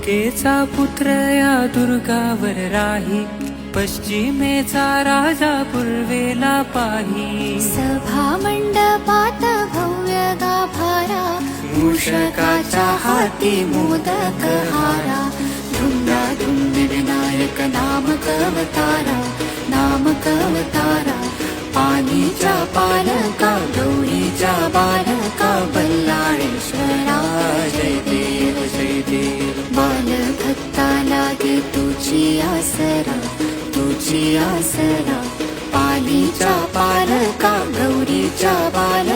अंबिकेचा पुत्र या दुर्गावर राही, पश्चिमेचा राजा पूर्वेला पाही. सभा मंडपात भव्य गाभारा, मूषकाच्या हाती मोदक हारा. धुंदा धुंद विनायक नामक अवतारा, नामक अवतारा. पाणीच्या पालका गौरीच्या बालका, बल्लाळेश्वरा जय देव जय देव. बालभक्ता लागे तुझी आसरा, तुझी आसरा. पालीच्या पालका गौरीच्या बालका,